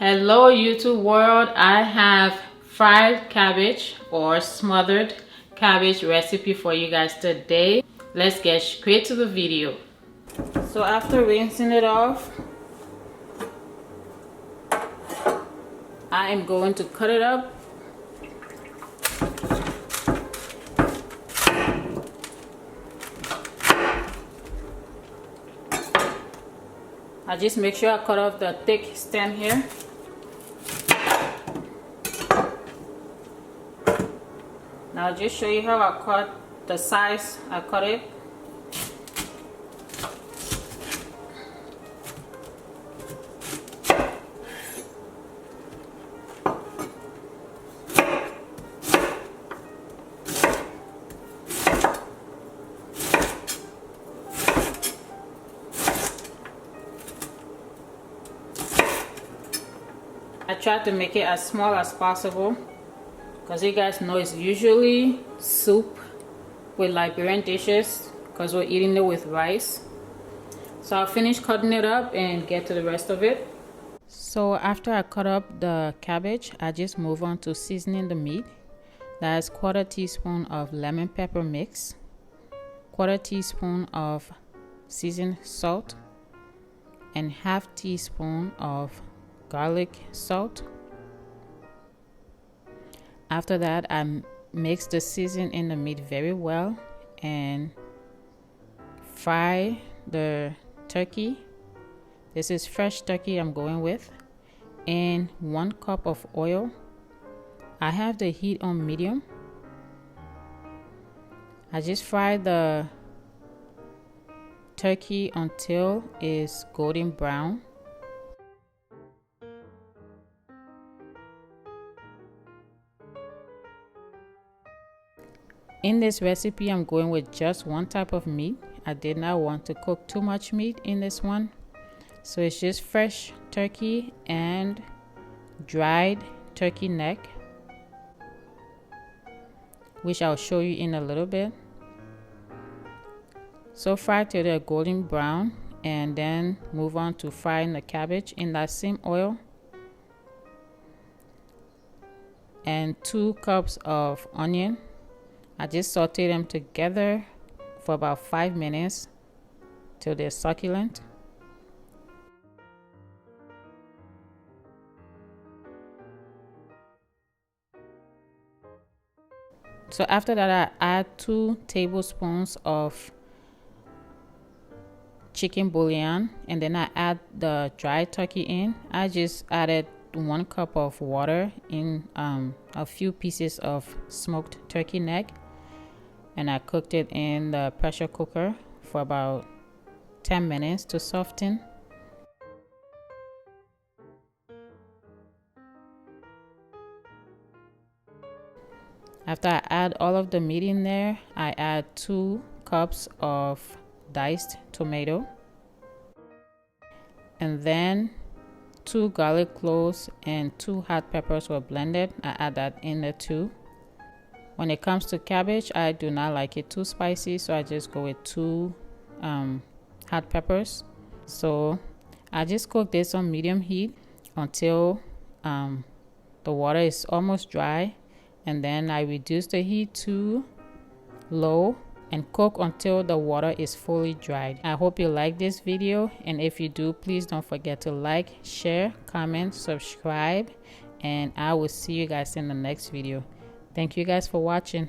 Hello YouTube world, I have fried cabbage or smothered cabbage recipe for you guys today. Let's get straight to the video. So after rinsing it off, I am going to cut it up. I just make sure I cut off the thick stem here. Now I'll just show you how I cut the size I cut it. I try to make it as small as possible because you guys know it's usually soup with Liberian dishes because we're eating it with rice. So I'll finish cutting it up and get to the rest of it. So after I cut up the cabbage, I just move on to seasoning the meat. That's 1/4 teaspoon of lemon pepper mix, 1/4 teaspoon of seasoned salt, and 1/2 teaspoon of garlic salt. After that, I mix the seasoning in the meat very well and fry the turkey. This is fresh turkey I'm going with, and 1 cup of oil. I have the heat on medium. I just fry the turkey until it's golden brown. In this recipe, I'm going with just 1 type of meat. I did not want to cook too much meat in this one. So it's just fresh turkey and dried turkey neck, which I'll show you in a little bit. So fry till they're golden brown, and then move on to frying the cabbage in that same oil. And 2 cups of onion. I just saute them together for about 5 minutes till they're succulent. So after that, I add 2 tablespoons of chicken bouillon, and then I add the dried turkey in. I just added 1 cup of water in a few pieces of smoked turkey neck, and I cooked it in the pressure cooker for about 10 minutes to soften. After I add all of the meat in there, I add 2 cups of diced tomato, and then 2 garlic cloves and 2 hot peppers were blended. I add that in there too. When it comes to cabbage, I do not like it too spicy, so I just go with 2 hot peppers. So I just cook this on medium heat until the water is almost dry, and then I reduce the heat to low and cook until the water is fully dried. I hope you like this video, and if you do, please don't forget to like, share, comment, subscribe, and I will see you guys in the next video. Thank you guys for watching.